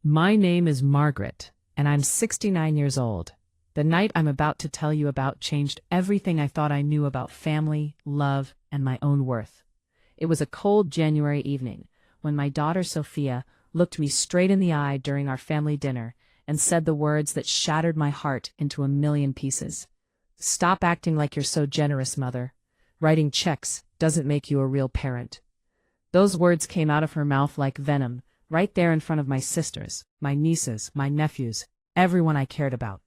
My name is Margaret, and I'm 69 years old. The night I'm about to tell you about changed everything I thought I knew about family, love, and my own worth. It was a cold January evening when my daughter Sophia looked me straight in the eye during our family dinner and said the words that shattered my heart into a million pieces. "Stop acting like you're so generous, Mother. Writing checks doesn't make you a real parent." Those words came out of her mouth like venom, right there in front of my sisters, my nieces, my nephews, everyone I cared about.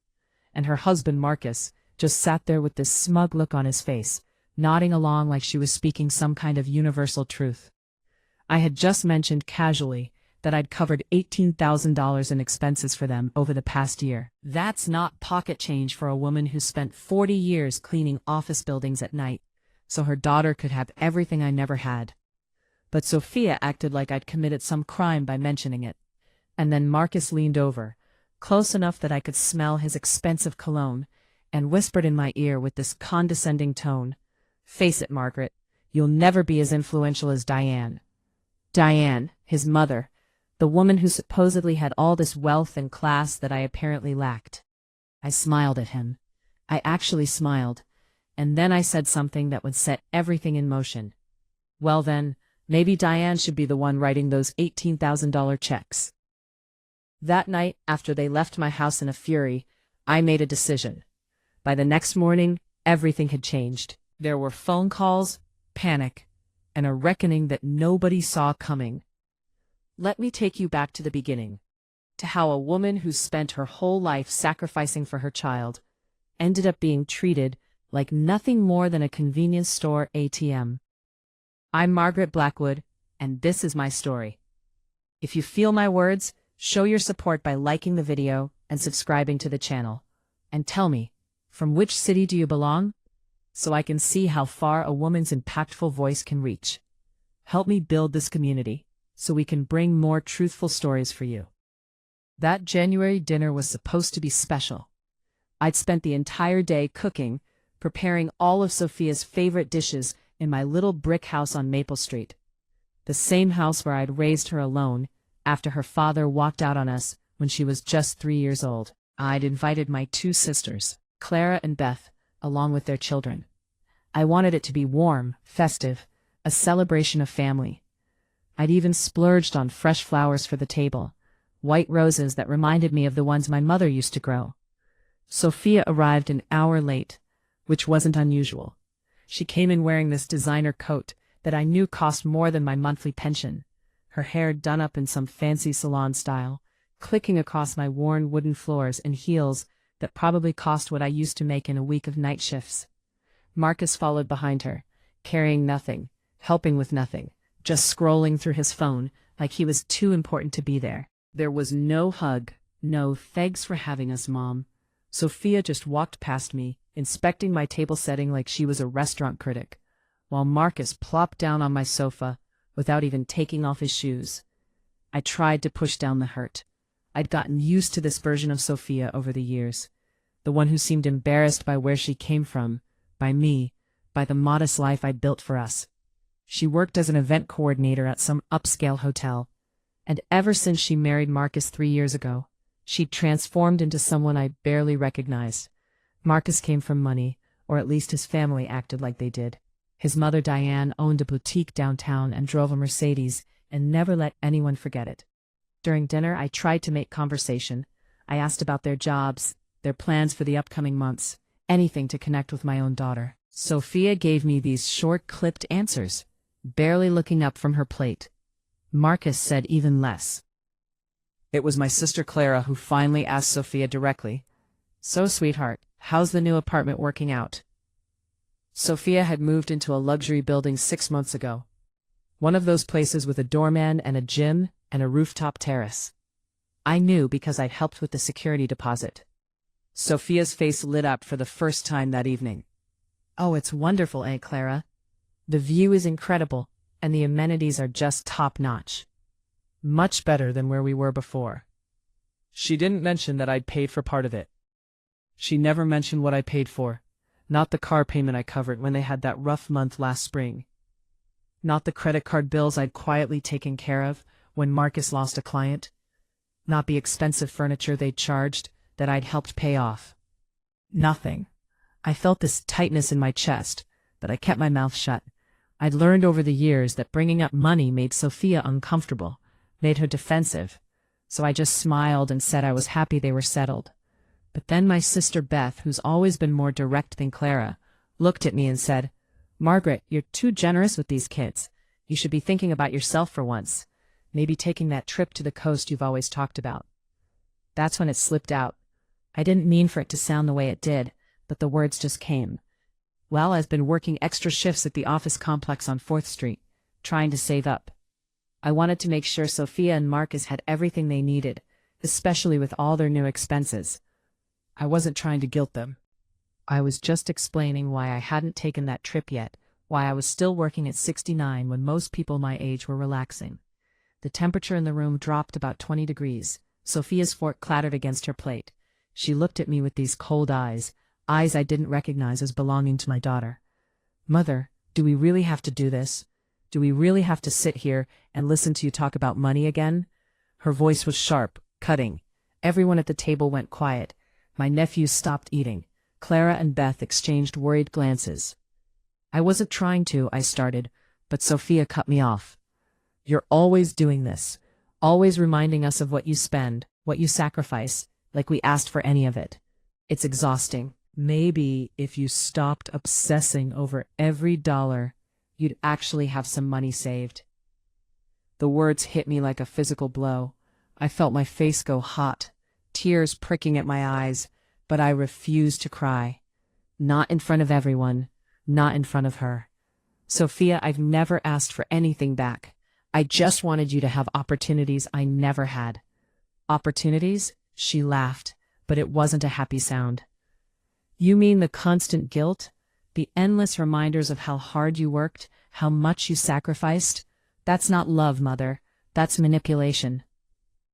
And her husband, Marcus, just sat there with this smug look on his face, nodding along like she was speaking some kind of universal truth. I had just mentioned casually that I'd covered $18,000 in expenses for them over the past year. That's not pocket change for a woman who spent 40 years cleaning office buildings at night, so her daughter could have everything I never had. But Sophia acted like I'd committed some crime by mentioning it. And then Marcus leaned over, close enough that I could smell his expensive cologne, and whispered in my ear with this condescending tone, "Face it, Margaret, you'll never be as influential as Diane." Diane, his mother, the woman who supposedly had all this wealth and class that I apparently lacked. I smiled at him. I actually smiled, and then I said something that would set everything in motion. "Well then, maybe Diane should be the one writing those $18,000 checks." That night, after they left my house in a fury, I made a decision. By the next morning, everything had changed. There were phone calls, panic, and a reckoning that nobody saw coming. Let me take you back to the beginning, to how a woman who spent her whole life sacrificing for her child ended up being treated like nothing more than a convenience store ATM. I'm Margaret Blackwood, and this is my story. If you feel my words, show your support by liking the video and subscribing to the channel. And tell me, from which city do you belong? So I can see how far a woman's impactful voice can reach. Help me build this community, so we can bring more truthful stories for you. That January dinner was supposed to be special. I'd spent the entire day cooking, preparing all of Sophia's favorite dishes in my little brick house on Maple Street, the same house where I'd raised her alone after her father walked out on us when she was just 3 years old. I'd invited my 2 sisters, Clara and Beth, along with their children. I wanted it to be warm, festive, a celebration of family. I'd even splurged on fresh flowers for the table, white roses that reminded me of the ones my mother used to grow. Sophia arrived an hour late, which wasn't unusual. She came in wearing this designer coat that I knew cost more than my monthly pension, her hair done up in some fancy salon style, clicking across my worn wooden floors in heels that probably cost what I used to make in a week of night shifts. Marcus followed behind her, carrying nothing, helping with nothing, just scrolling through his phone like he was too important to be there. There was no hug, no "thanks for having us, Mom." Sophia just walked past me, inspecting my table setting like she was a restaurant critic, while Marcus plopped down on my sofa without even taking off his shoes. I tried to push down the hurt. I'd gotten used to this version of Sophia over the years, the one who seemed embarrassed by where she came from, by me, by the modest life I'd built for us. She worked as an event coordinator at some upscale hotel, and ever since she married Marcus 3 years ago, she'd transformed into someone I barely recognized. Marcus came from money, or at least his family acted like they did. His mother Diane owned a boutique downtown and drove a Mercedes and never let anyone forget it. During dinner, I tried to make conversation. I asked about their jobs, their plans for the upcoming months, anything to connect with my own daughter. Sophia gave me these short, clipped answers, barely looking up from her plate. Marcus said even less. It was my sister Clara who finally asked Sophia directly, "So, sweetheart, how's the new apartment working out?" Sophia had moved into a luxury building 6 months ago. One of those places with a doorman and a gym and a rooftop terrace. I knew because I'd helped with the security deposit. Sophia's face lit up for the first time that evening. "Oh, it's wonderful, Aunt Clara. The view is incredible, and the amenities are just top-notch. Much better than where we were before." She didn't mention that I'd paid for part of it. She never mentioned what I paid for. Not the car payment I covered when they had that rough month last spring. Not the credit card bills I'd quietly taken care of when Marcus lost a client. not the expensive furniture they'd charged that I'd helped pay off. Nothing. I felt this tightness in my chest, but I kept my mouth shut. I'd learned over the years that bringing up money made Sophia uncomfortable, made her defensive, so I just smiled and said I was happy they were settled. But then my sister Beth, who's always been more direct than Clara, looked at me and said, "Margaret, you're too generous with these kids. You should be thinking about yourself for once. Maybe taking that trip to the coast you've always talked about." That's when it slipped out. I didn't mean for it to sound the way it did, but the words just came. Well, I've been working extra shifts at the office complex on 4th Street, trying to save up. I wanted to make sure Sophia and Marcus had everything they needed, especially with all their new expenses. I wasn't trying to guilt them. I was just explaining why I hadn't taken that trip yet, why I was still working at 69 when most people my age were relaxing. The temperature in the room dropped about 20 degrees. Sophia's fork clattered against her plate. She looked at me with these cold eyes, eyes I didn't recognize as belonging to my daughter. "Mother, do we really have to do this? Do we really have to sit here and listen to you talk about money again?" Her voice was sharp, cutting. Everyone at the table went quiet. My nephews stopped eating. Clara and Beth exchanged worried glances. "I wasn't trying to," I started, but Sophia cut me off. "You're always doing this, always reminding us of what you spend, what you sacrifice, like we asked for any of it. It's exhausting. Maybe if you stopped obsessing over every dollar, you'd actually have some money saved." The words hit me like a physical blow. I felt my face go hot, tears pricking at my eyes, but I refused to cry. Not in front of everyone, not in front of her. "Sophia, I've never asked for anything back. I just wanted you to have opportunities I never had." "Opportunities?" She laughed, but it wasn't a happy sound. "You mean the constant guilt? The endless reminders of how hard you worked, how much you sacrificed? That's not love, Mother. That's manipulation."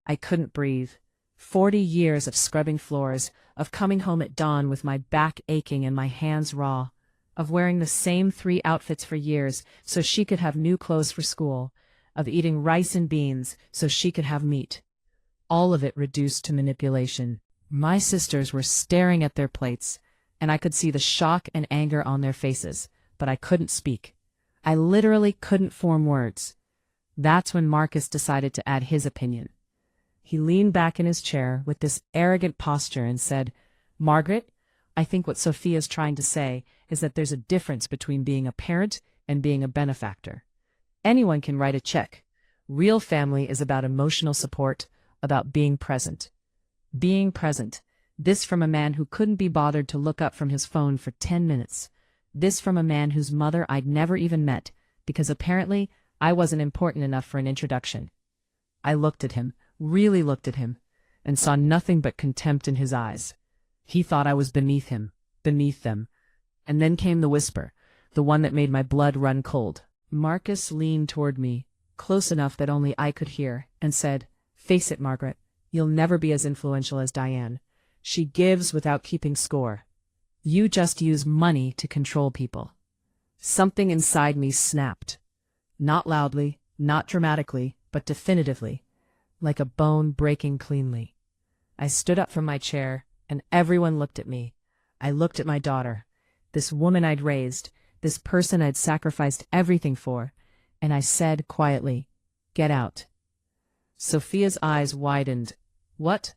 I couldn't breathe. 40 years of scrubbing floors, of coming home at dawn with my back aching and my hands raw, of wearing the same 3 outfits for years so she could have new clothes for school, of eating rice and beans so she could have meat. All of it reduced to manipulation. My sisters were staring at their plates, and I could see the shock and anger on their faces, but I couldn't speak. I literally couldn't form words. That's when Marcus decided to add his opinion. He leaned back in his chair with this arrogant posture and said, "Margaret, I think what Sophia's trying to say is that there's a difference between being a parent and being a benefactor. Anyone can write a check. Real family is about emotional support, about being present." Being present. This from a man who couldn't be bothered to look up from his phone for 10 minutes. This from a man whose mother I'd never even met, because apparently I wasn't important enough for an introduction. I looked at him, really looked at him, and saw nothing but contempt in his eyes. He thought I was beneath him, beneath them. And then came the whisper, the one that made my blood run cold. Marcus leaned toward me, close enough that only I could hear, and said, "Face it, Margaret, you'll never be as influential as Diane. She gives without keeping score. You just use money to control people." Something inside me snapped. Not loudly, not dramatically, but definitively, like a bone breaking cleanly. I stood up from my chair, and everyone looked at me. I looked at my daughter, this woman I'd raised, this person I'd sacrificed everything for, and I said quietly, "Get out." Sophia's eyes widened. "What?"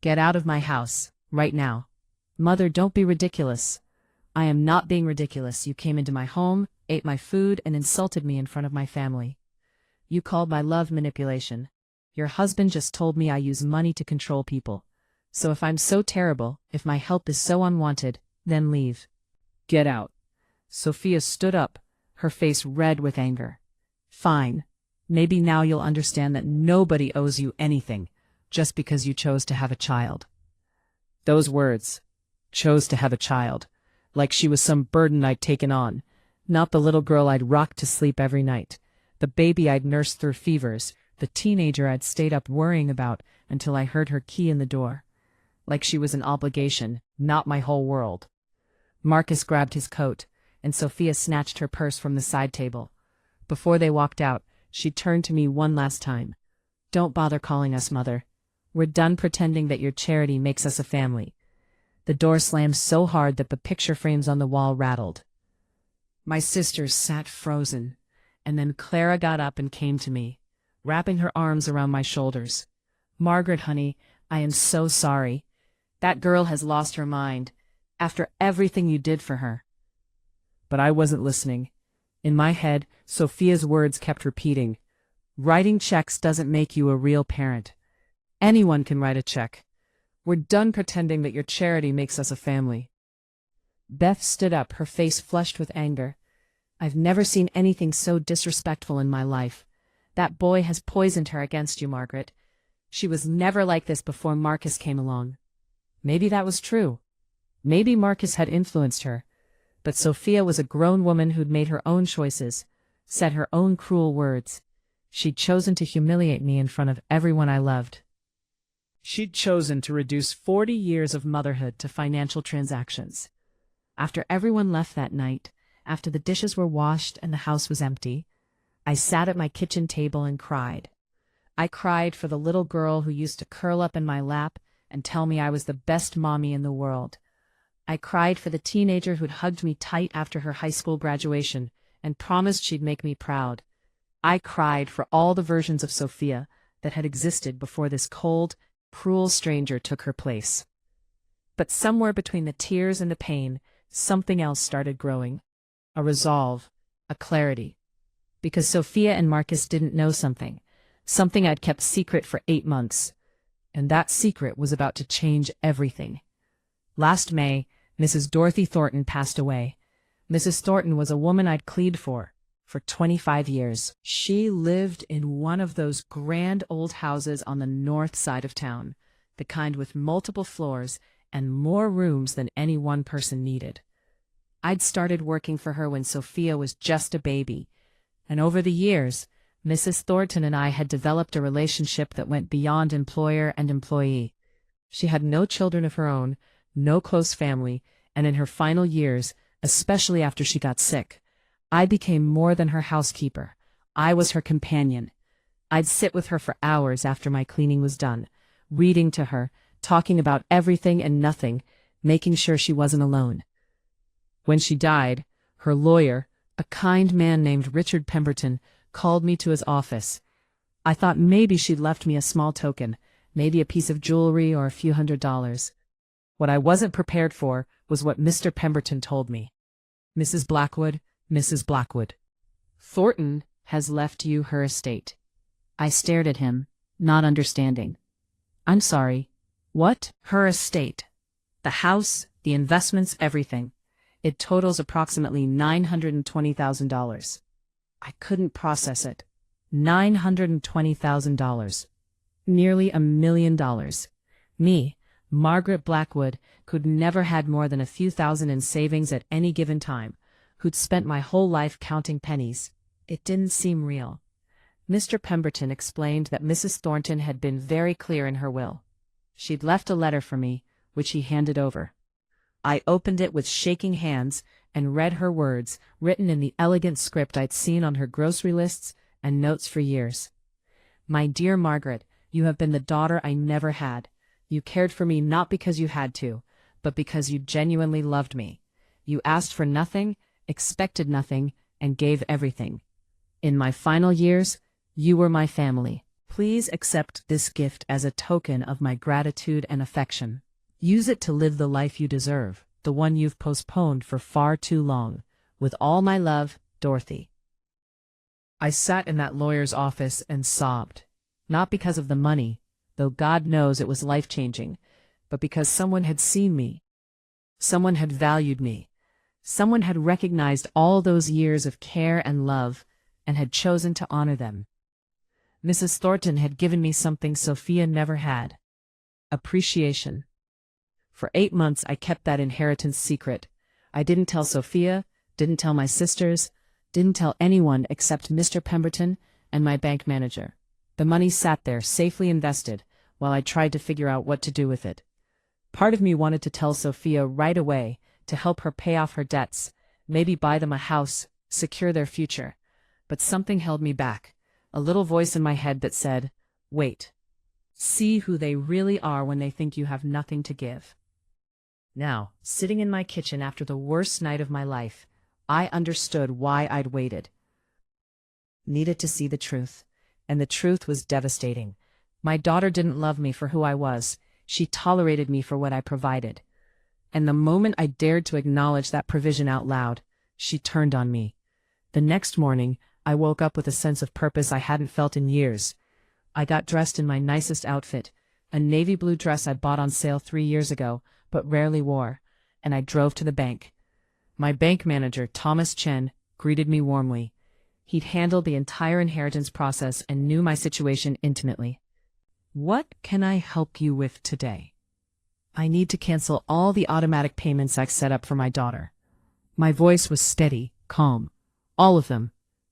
"Get out of my house, right now." "Mother, don't be ridiculous." "I am not being ridiculous. You came into my home, ate my food, and insulted me in front of my family. You called my love manipulation. Your husband just told me I use money to control people. So if I'm so terrible, if my help is so unwanted, then leave. Get out." Sophia stood up, her face red with anger. "Fine. Maybe now you'll understand that nobody owes you anything, just because you chose to have a child." Those words, chose to have a child, like she was some burden I'd taken on, not the little girl I'd rocked to sleep every night, the baby I'd nursed through fevers, the teenager I'd stayed up worrying about until I heard her key in the door. Like she was an obligation, not my whole world. Marcus grabbed his coat, and Sophia snatched her purse from the side table. Before they walked out, she turned to me one last time. "Don't bother calling us, Mother. We're done pretending that your charity makes us a family. The door slammed so hard that the picture frames on the wall rattled. My sisters sat frozen, and then Clara got up and came to me, wrapping her arms around my shoulders. Margaret, honey, I am so sorry. That girl has lost her mind, after everything you did for her. But I wasn't listening. In my head, Sophia's words kept repeating, "Writing checks doesn't make you a real parent. Anyone can write a check. We're done pretending that your charity makes us a family." Beth stood up, her face flushed with anger. "I've never seen anything so disrespectful in my life. That boy has poisoned her against you, Margaret. She was never like this before Marcus came along." Maybe that was true. Maybe Marcus had influenced her. But Sophia was a grown woman who'd made her own choices, said her own cruel words. She'd chosen to humiliate me in front of everyone I loved. She'd chosen to reduce 40 years of motherhood to financial transactions. After everyone left that night, after the dishes were washed and the house was empty, I sat at my kitchen table and cried. I cried for the little girl who used to curl up in my lap and tell me I was the best mommy in the world. I cried for the teenager who'd hugged me tight after her high school graduation and promised she'd make me proud. I cried for all the versions of Sophia that had existed before this cold, cruel stranger took her place. But somewhere between the tears and the pain, something else started growing. A resolve, a clarity. Because Sophia and Marcus didn't know something I'd kept secret for 8 months. And that secret was about to change everything. Last May, Mrs. Dorothy Thornton passed away. Mrs. Thornton was a woman I'd plead for 25 years. She lived in one of those grand old houses on the north side of town, the kind with multiple floors and more rooms than any one person needed. I'd started working for her when Sophia was just a baby, and over the years, Mrs. Thornton and I had developed a relationship that went beyond employer and employee. She had no children of her own, no close family, and in her final years, especially after she got sick, I became more than her housekeeper. I was her companion. I'd sit with her for hours after my cleaning was done, reading to her, talking about everything and nothing, making sure she wasn't alone. When she died, her lawyer, a kind man named Richard Pemberton, called me to his office. I thought maybe she'd left me a small token, maybe a piece of jewelry or a few $100s. What I wasn't prepared for was what Mr. Pemberton told me. "Mrs. Blackwood, Mrs. Blackwood, Thornton has left you her estate." I stared at him, not understanding. "I'm sorry. What?" "Her estate. The house, the investments, everything. It totals approximately $920,000. I couldn't process it. $920,000. Nearly $1 million. Me, Margaret Blackwood, who'd never had more than a few thousand in savings at any given time, who'd spent my whole life counting pennies. It didn't seem real. Mr. Pemberton explained that Mrs. Thornton had been very clear in her will. She'd left a letter for me, which he handed over. I opened it with shaking hands and read her words, written in the elegant script I'd seen on her grocery lists and notes for years. "My dear Margaret, you have been the daughter I never had. You cared for me not because you had to, but because you genuinely loved me. You asked for nothing, expected nothing, and gave everything. In my final years, you were my family. Please accept this gift as a token of my gratitude and affection. Use it to live the life you deserve, the one you've postponed for far too long. With all my love, Dorothy." I sat in that lawyer's office and sobbed, not because of the money, though God knows it was life-changing, but because someone had seen me. Someone had valued me. Someone had recognized all those years of care and love and had chosen to honor them. Mrs. Thornton had given me something Sophia never had: appreciation. For 8 months I kept that inheritance secret. I didn't tell Sophia, didn't tell my sisters, didn't tell anyone except Mr. Pemberton and my bank manager. The money sat there, safely invested, while I tried to figure out what to do with it. Part of me wanted to tell Sophia right away, to help her pay off her debts, maybe buy them a house, secure their future. But something held me back, a little voice in my head that said, "Wait. See who they really are when they think you have nothing to give. Now, sitting in my kitchen after the worst night of my life, I understood why I'd waited. Needed to see the truth. And the truth was devastating. My daughter didn't love me for who I was. She tolerated me for what I provided. And the moment I dared to acknowledge that provision out loud, she turned on me. The next morning, I woke up with a sense of purpose I hadn't felt in years. I got dressed in my nicest outfit, a navy blue dress I bought on sale 3 years ago, but rarely wore, and I drove to the bank. My bank manager, Thomas Chen, greeted me warmly. He'd handled the entire inheritance process and knew my situation intimately. "What can I help you with today?" "I need to cancel all the automatic payments I've set up for my daughter." My voice was steady, calm. "All of them.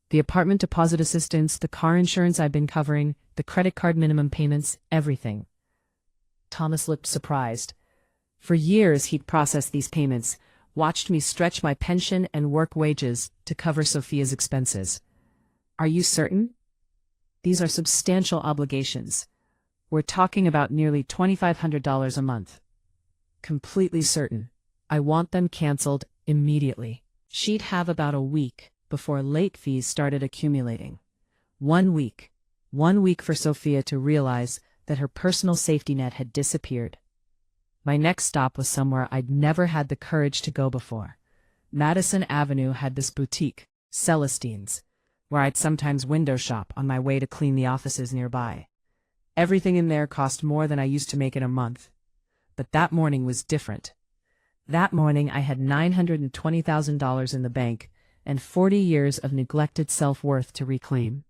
The apartment deposit assistance, the car insurance I've been covering, the credit card minimum payments, everything." Thomas looked surprised. For years he'd processed these payments, watched me stretch my pension and work wages to cover Sophia's expenses. "Are you certain? These are substantial obligations. We're talking about nearly $2,500 a month." "Completely certain. I want them canceled immediately." She'd have about a week before late fees started accumulating. 1 week. 1 week for Sophia to realize that her personal safety net had disappeared. My next stop was somewhere I'd never had the courage to go before. Madison Avenue had this boutique, Celestine's, where I'd sometimes window shop on my way to clean the offices nearby. Everything in there cost more than I used to make in a month. But that morning was different. That morning I had $920,000 in the bank and 40 years of neglected self-worth to reclaim.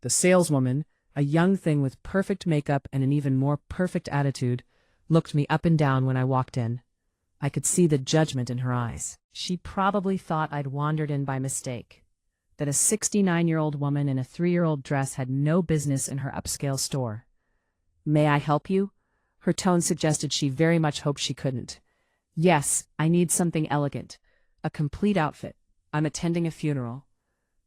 The saleswoman, a young thing with perfect makeup and an even more perfect attitude, looked me up and down when I walked in. I could see the judgment in her eyes. She probably thought I'd wandered in by mistake, that a 69-year-old woman in a 3-year-old dress had no business in her upscale store. "May I help you?" Her tone suggested she very much hoped she couldn't. "Yes, I need something elegant. A complete outfit. I'm attending a funeral."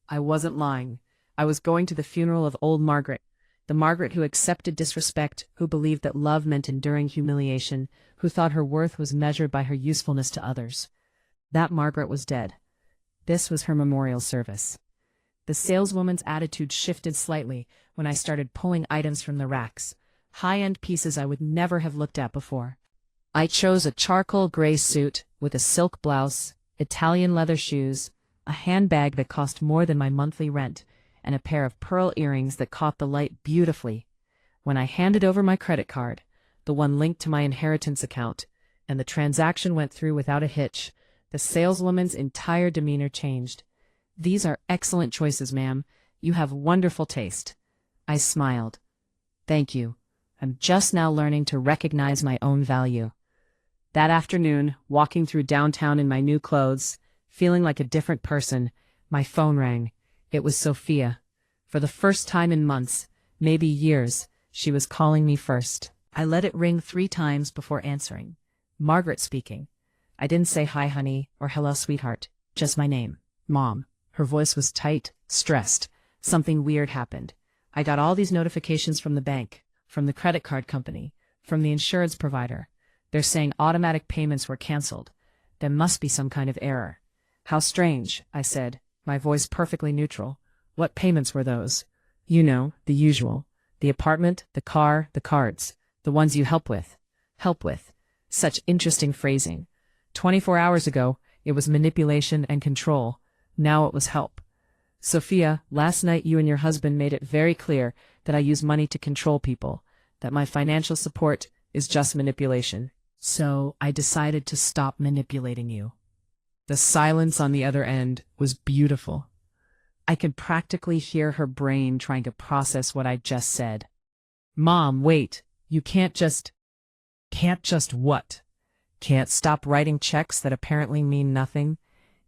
I wasn't lying. I was going to the funeral of old Margaret, the Margaret who accepted disrespect, who believed that love meant enduring humiliation, who thought her worth was measured by her usefulness to others. That Margaret was dead. This was her memorial service. The saleswoman's attitude shifted slightly when I started pulling items from the racks, high-end pieces I would never have looked at before. I chose a charcoal gray suit with a silk blouse, Italian leather shoes, a handbag that cost more than my monthly rent, and a pair of pearl earrings that caught the light beautifully. When I handed over my credit card, the one linked to my inheritance account, and the transaction went through without a hitch, the saleswoman's entire demeanor changed. "These are excellent choices, ma'am. You have wonderful taste." I smiled. "Thank you. I'm just now learning to recognize my own value." That afternoon, walking through downtown in my new clothes, feeling like a different person, my phone rang. It was Sophia. For the first time in months, maybe years, she was calling me first. I let it ring 3 times before answering. Margaret speaking. I didn't say hi, honey, or hello, sweetheart, just my name, Mom. Her voice was tight, stressed. Something weird happened. I got all these notifications from the bank, from the credit card company, from the insurance provider. They're saying automatic payments were canceled. There must be some kind of error. "How strange," I said, my voice perfectly neutral. "What payments were those?" "You know, the usual. The apartment, the car, the cards. The ones you help with." Help with. Such interesting phrasing. 24 hours ago, it was manipulation and control. Now it was help. "Sophia, last night you and your husband made it very clear that I use money to control people, that my financial support is just manipulation. So I decided to stop manipulating you." The silence on the other end was beautiful. I could practically hear her brain trying to process what I'd just said. "Mom, wait. You can't just..." "Can't just what?" "Can't stop writing checks that apparently mean nothing?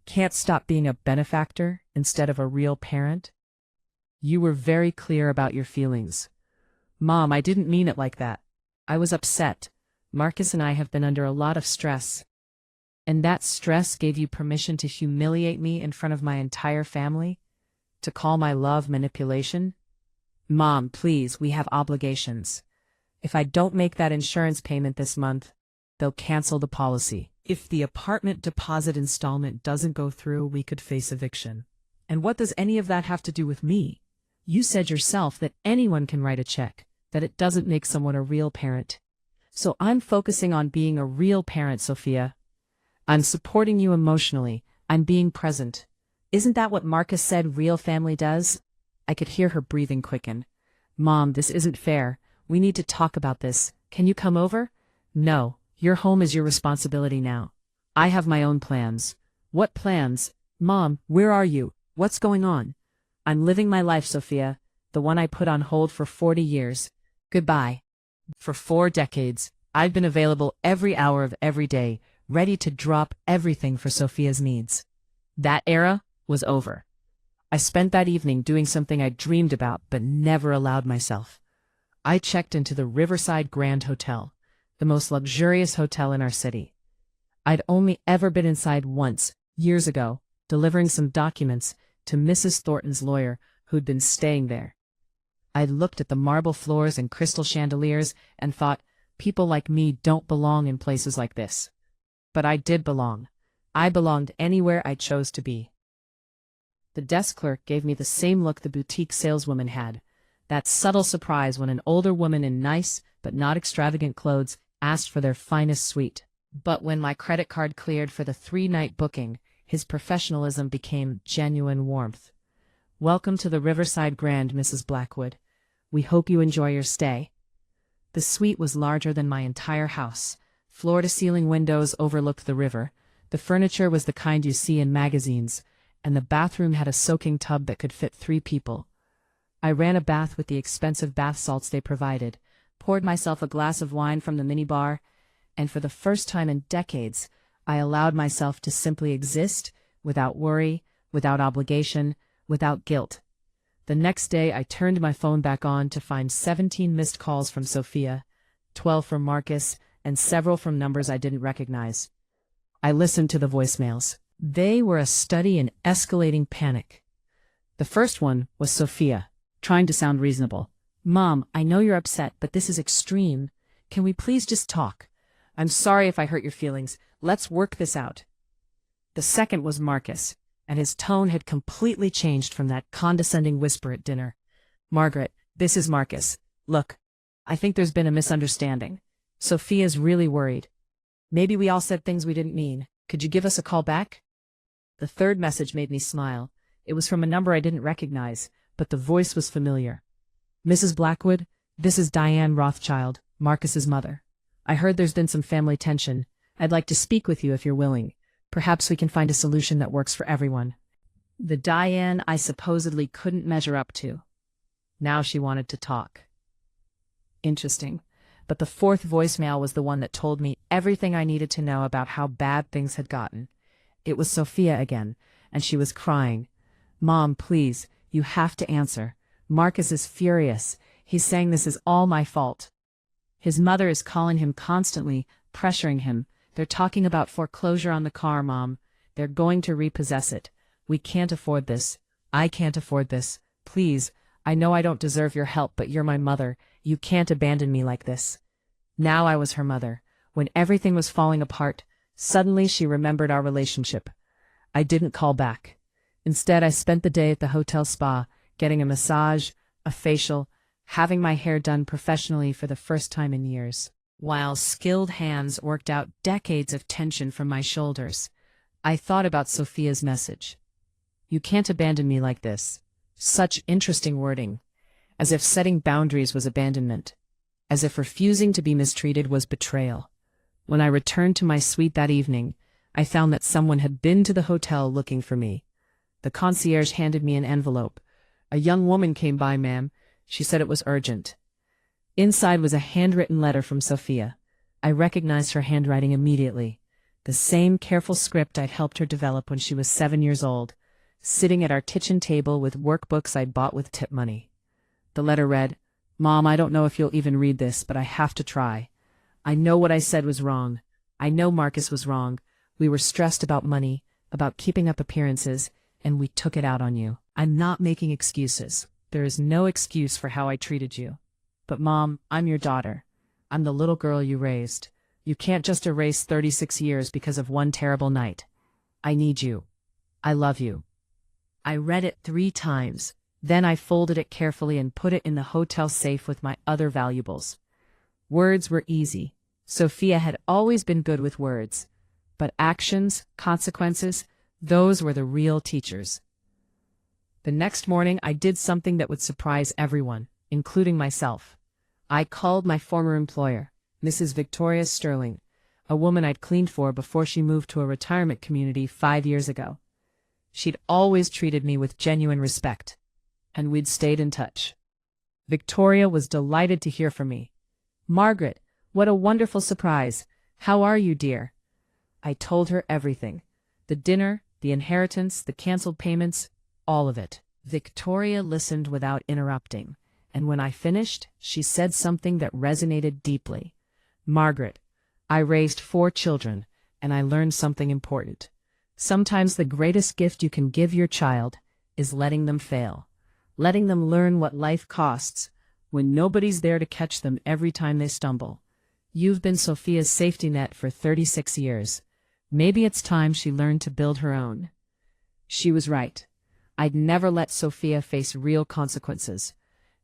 Can't stop being a benefactor instead of a real parent? You were very clear about your feelings." "Mom, I didn't mean it like that. I was upset. Marcus and I have been under a lot of stress." "And that stress gave you permission to humiliate me in front of my entire family? To call my love manipulation?" "Mom, please, we have obligations." If I don't make that insurance payment this month, they'll cancel the policy. If the apartment deposit installment doesn't go through, we could face eviction. And what does any of that have to do with me? You said yourself that anyone can write a check, that it doesn't make someone a real parent. So I'm focusing on being a real parent, Sophia. I'm supporting you emotionally. I'm being present. Isn't that what Marcus said real family does? I could hear her breathing quicken. Mom, this isn't fair. We need to talk about this. Can you come over? No, your home is your responsibility now. I have my own plans. What plans? Mom, where are you? What's going on? I'm living my life, Sophia, the one I put on hold for 40 years. Goodbye. For 4 decades, I've been available every hour of every day, ready to drop everything for Sophia's needs. That era was over. I spent that evening doing something I dreamed about but never allowed myself. I checked into the Riverside Grand Hotel, the most luxurious hotel in our city. I'd only ever been inside once, years ago, delivering some documents to Mrs. Thornton's lawyer who'd been staying there. I looked at the marble floors and crystal chandeliers and thought, people like me don't belong in places like this. But I did belong. I belonged anywhere I chose to be. The desk clerk gave me the same look the boutique saleswoman had, that subtle surprise when an older woman in nice but not extravagant clothes asked for their finest suite. But when my credit card cleared for the 3-night booking, his professionalism became genuine warmth. Welcome to the Riverside Grand, Mrs. Blackwood. We hope you enjoy your stay. The suite was larger than my entire house. Floor-to-ceiling windows overlooked the river. The furniture was the kind you see in magazines, and the bathroom had a soaking tub that could fit 3 people. I ran a bath with the expensive bath salts they provided, poured myself a glass of wine from the minibar, and for the first time in decades, I allowed myself to simply exist, without worry, without obligation, without guilt. The next day I turned my phone back on to find 17 missed calls from Sophia, 12 from Marcus, and several from numbers I didn't recognize. I listened to the voicemails. They were a study in escalating panic. The first one was Sophia, trying to sound reasonable. Mom, I know you're upset, but this is extreme. Can we please just talk? I'm sorry if I hurt your feelings. Let's work this out. The second was Marcus, and his tone had completely changed from that condescending whisper at dinner. Margaret, this is Marcus. Look, I think there's been a misunderstanding. Sophia's really worried. Maybe we all said things we didn't mean. Could you give us a call back? The third message made me smile. It was from a number I didn't recognize, but the voice was familiar. Mrs. Blackwood, this is Diane Rothschild, Marcus's mother. I heard there's been some family tension. I'd like to speak with you if you're willing. Perhaps we can find a solution that works for everyone. The Diane I supposedly couldn't measure up to. Now she wanted to talk. Interesting. But the fourth voicemail was the one that told me everything I needed to know about how bad things had gotten. It was Sophia again, and she was crying. Mom, please, you have to answer. Marcus is furious. He's saying this is all my fault. His mother is calling him constantly, pressuring him. They're talking about foreclosure on the car, Mom. They're going to repossess it. We can't afford this. I can't afford this. Please, I know I don't deserve your help, but you're my mother. You can't abandon me like this. Now I was her mother. When everything was falling apart, suddenly she remembered our relationship. I didn't call back. Instead, I spent the day at the hotel spa, getting a massage, a facial, having my hair done professionally for the first time in years. While skilled hands worked out decades of tension from my shoulders, I thought about Sophia's message. You can't abandon me like this. Such interesting wording. As if setting boundaries was abandonment. As if refusing to be mistreated was betrayal. When I returned to my suite that evening, I found that someone had been to the hotel looking for me. The concierge handed me an envelope. A young woman came by, ma'am. She said it was urgent. Inside was a handwritten letter from Sophia. I recognized her handwriting immediately. The same careful script I'd helped her develop when she was 7 years old, sitting at our kitchen table with workbooks I'd bought with tip money. The letter read, Mom, I don't know if you'll even read this, but I have to try. I know what I said was wrong. I know Marcus was wrong. We were stressed about money, about keeping up appearances, and we took it out on you. I'm not making excuses. There is no excuse for how I treated you. But Mom, I'm your daughter. I'm the little girl you raised. You can't just erase 36 years because of one terrible night. I need you. I love you." I read it 3 times. Then I folded it carefully and put it in the hotel safe with my other valuables. Words were easy. Sophia had always been good with words. But actions, consequences, those were the real teachers. The next morning I did something that would surprise everyone, including myself. I called my former employer, Mrs. Victoria Sterling, a woman I'd cleaned for before she moved to a retirement community 5 years ago. She'd always treated me with genuine respect, and we'd stayed in touch. Victoria was delighted to hear from me. "Margaret, what a wonderful surprise. How are you, dear?" I told her everything. The dinner, the inheritance, the canceled payments, all of it. Victoria listened without interrupting, and when I finished, she said something that resonated deeply. "Margaret, I raised 4 children, and I learned something important. Sometimes the greatest gift you can give your child is letting them fail, letting them learn what life costs when nobody's there to catch them every time they stumble. You've been Sophia's safety net for 36 years. Maybe it's time she learned to build her own." She was right. I'd never let Sophia face real consequences.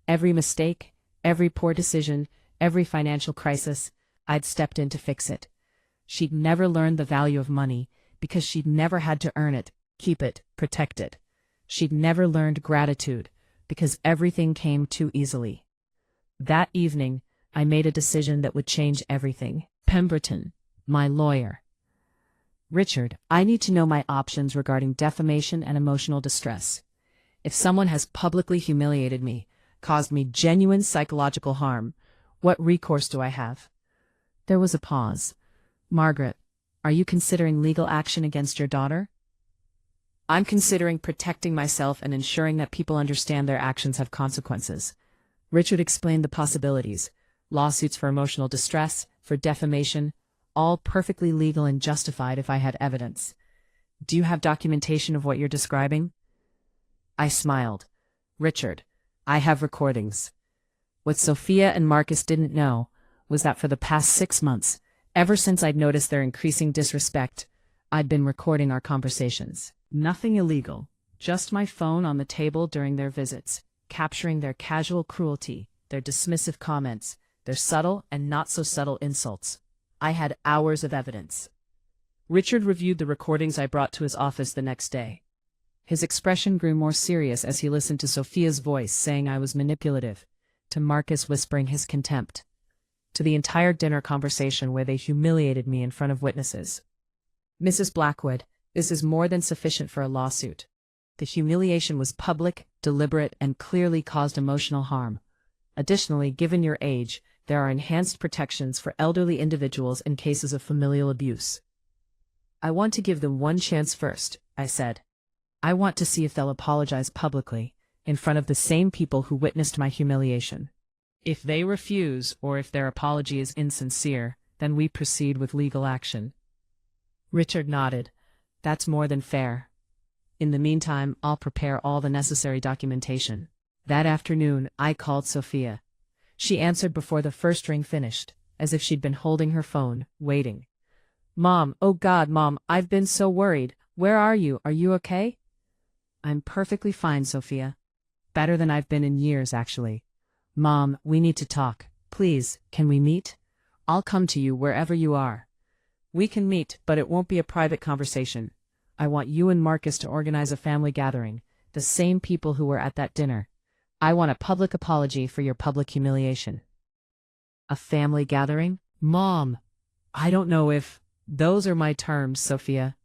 Every mistake, every poor decision, every financial crisis, I'd stepped in to fix it. She'd never learned the value of money because she'd never had to earn it, keep it, protect it. She'd never learned gratitude because everything came too easily. That evening, I made a decision that would change everything. Pemberton, my lawyer. "Richard, I need to know my options regarding defamation and emotional distress. If someone has publicly humiliated me, caused me genuine psychological harm, what recourse do I have?" There was a pause. "Margaret, are you considering legal action against your daughter?" "I'm considering protecting myself and ensuring that people understand their actions have consequences." Richard explained the possibilities. Lawsuits for emotional distress, for defamation, all perfectly legal and justified if I had evidence. "Do you have documentation of what you're describing?" I smiled. "Richard, I have recordings." What Sophia and Marcus didn't know was that for the past 6 months, ever since I'd noticed their increasing disrespect, I'd been recording our conversations. Nothing illegal, just my phone on the table during their visits, capturing their casual cruelty, their dismissive comments, their subtle and not-so-subtle insults. I had hours of evidence. Richard reviewed the recordings I brought to his office the next day. His expression grew more serious as he listened to Sophia's voice saying I was manipulative, to Marcus whispering his contempt, to the entire dinner conversation where they humiliated me in front of witnesses. "Mrs. Blackwood, this is more than sufficient for a lawsuit. The humiliation was public, deliberate, and clearly caused emotional harm. Additionally, given your age, there are enhanced protections for elderly individuals in cases of familial abuse." "I want to give them one chance first," I said. "I want to see if they'll apologize publicly, in front of the same people who witnessed my humiliation. If they refuse, or if their apology is insincere, then we proceed with legal action." Richard nodded. "That's more than fair. In the meantime, I'll prepare all the necessary documentation." That afternoon, I called Sophia. She answered before the first ring finished, as if she'd been holding her phone, waiting. "Mom, oh God, Mom, I've been so worried. Where are you? Are you okay?" "I'm perfectly fine, Sophia. Better than I've been in years, actually. Mom, we need to talk. Please, can we meet? I'll come to you wherever you are." "We can meet, but it won't be a private conversation. I want you and Marcus to organize a family gathering, the same people who were at that dinner. I want a public apology for your public humiliation." "A family gathering? Mom, I don't know if—" "Those are my terms, Sophia.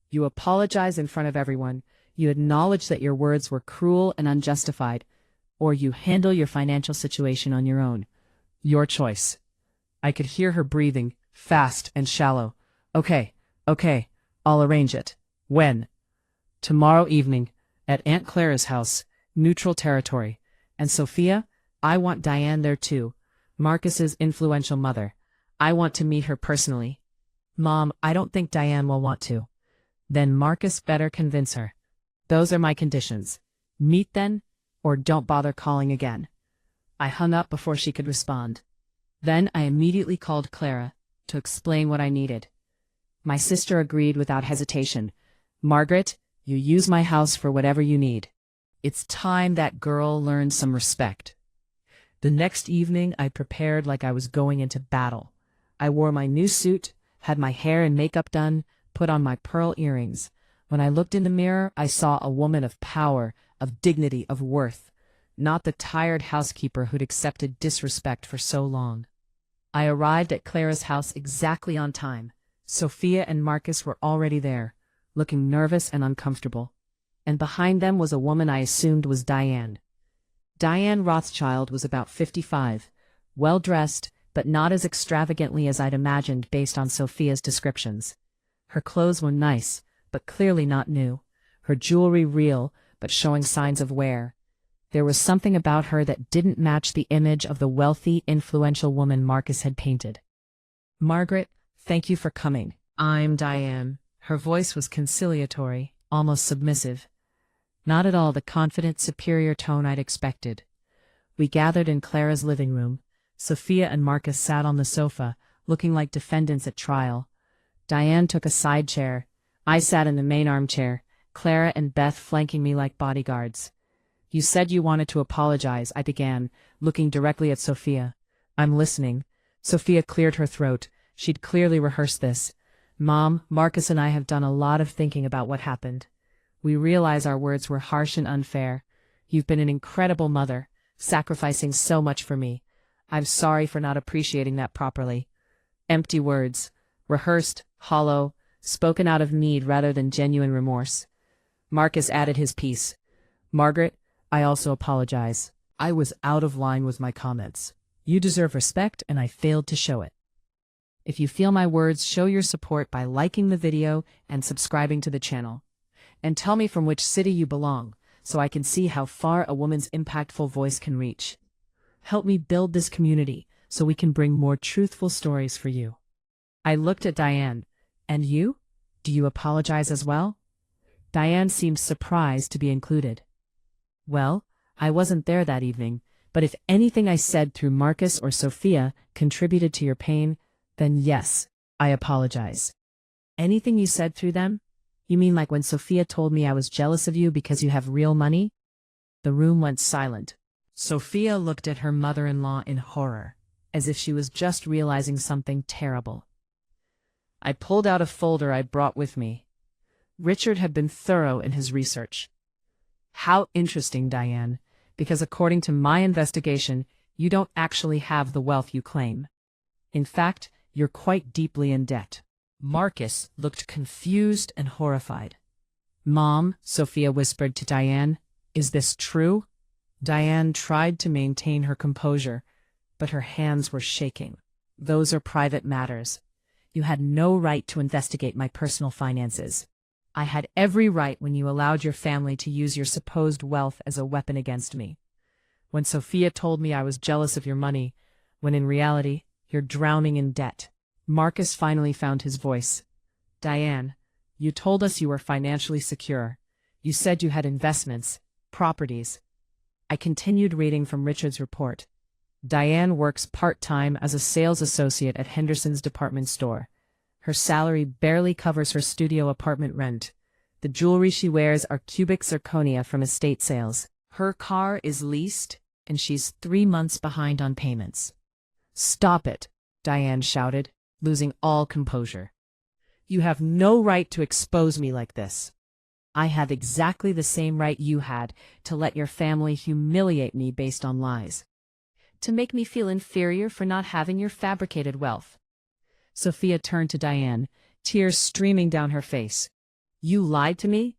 You apologize in front of everyone, you acknowledge that your words were cruel and unjustified, or you handle your financial situation on your own. Your choice." I could hear her breathing, fast and shallow. Okay, I'll arrange it." "When?" "Tomorrow evening, at Aunt Clara's house, neutral territory. And Sophia, I want Diane there too, Marcus's influential mother. I want to meet her personally." "Mom, I don't think Diane will want to." "Then Marcus better convince her. Those are my conditions. Meet then, or don't bother calling again." I hung up before she could respond. Then I immediately called Clara to explain what I needed. My sister agreed without hesitation. Margaret, you use my house for whatever you need. It's time that girl learned some respect. The next evening, I prepared like I was going into battle. I wore my new suit, had my hair and makeup done, put on my pearl earrings. When I looked in the mirror, I saw a woman of power, of dignity, of worth, not the tired housekeeper who'd accepted disrespect for so long. I arrived at Clara's house exactly on time. Sophia and Marcus were already there, looking nervous and uncomfortable. And behind them was a woman I assumed was Diane. Diane Rothschild was about 55, well-dressed, but not as extravagantly as I'd imagined based on Sophia's descriptions. Her clothes were nice, but clearly not new. Her jewelry real, but showing signs of wear. There was something about her that didn't match the image of the wealthy, influential woman Marcus had painted. "Margaret, thank you for coming. I'm Diane." Her voice was conciliatory, almost submissive. Not at all the confident, superior tone I'd expected. We gathered in Clara's living room. Sophia and Marcus sat on the sofa, looking like defendants at trial. Diane took a side chair. I sat in the main armchair, Clara and Beth flanking me like bodyguards. "You said you wanted to apologize," I began, looking directly at Sophia. "I'm listening." Sophia cleared her throat. She'd clearly rehearsed this. "Mom, Marcus and I have done a lot of thinking about what happened. We realize our words were harsh and unfair. You've been an incredible mother, sacrificing so much for me. I'm sorry for not appreciating that properly." Empty words, rehearsed, hollow, spoken out of need rather than genuine remorse. Marcus added his piece. "Margaret, I also apologize. I was out of line with my comments. You deserve respect, and I failed to show it." If you feel my words, show your support by liking the video and subscribing to the channel. And tell me from which city you belong, so I can see how far a woman's impactful voice can reach. Help me build this community so we can bring more truthful stories for you. I looked at Diane. "And you? Do you apologize as well?" Diane seemed surprised to be included. "Well, I wasn't there that evening, but if anything I said through Marcus or Sophia contributed to your pain, then yes, I apologize." "Anything you said through them? You mean like when Sophia told me I was jealous of you because you have real money?" The room went silent. Sophia looked at her mother-in-law in horror, as if she was just realizing something terrible. I pulled out a folder I'd brought with me. Richard had been thorough in his research. "How interesting, Diane, because according to my investigation, you don't actually have the wealth you claim. In fact, you're quite deeply in debt." Marcus looked confused and horrified. "Mom," Sophia whispered to Diane, "is this true?" Diane tried to maintain her composure, but her hands were shaking. "Those are private matters. You had no right to investigate my personal finances. I had every right when you allowed your family to use your supposed wealth as a weapon against me. When Sophia told me I was jealous of your money, when in reality, you're drowning in debt." Marcus finally found his voice. "Diane, you told us you were financially secure. You said you had investments, properties." I continued reading from Richard's report. Diane works part-time as a sales associate at Henderson's department store. Her salary barely covers her studio apartment rent. The jewelry she wears are cubic zirconia from estate sales. Her car is leased, and she's 3 months behind on payments. "Stop it," Diane shouted, losing all composure. "You have no right to expose me like this. I have exactly the same right you had to let your family humiliate me based on lies. To make me feel inferior for not having your fabricated wealth." Sophia turned to Diane, tears streaming down her face. "You lied to me?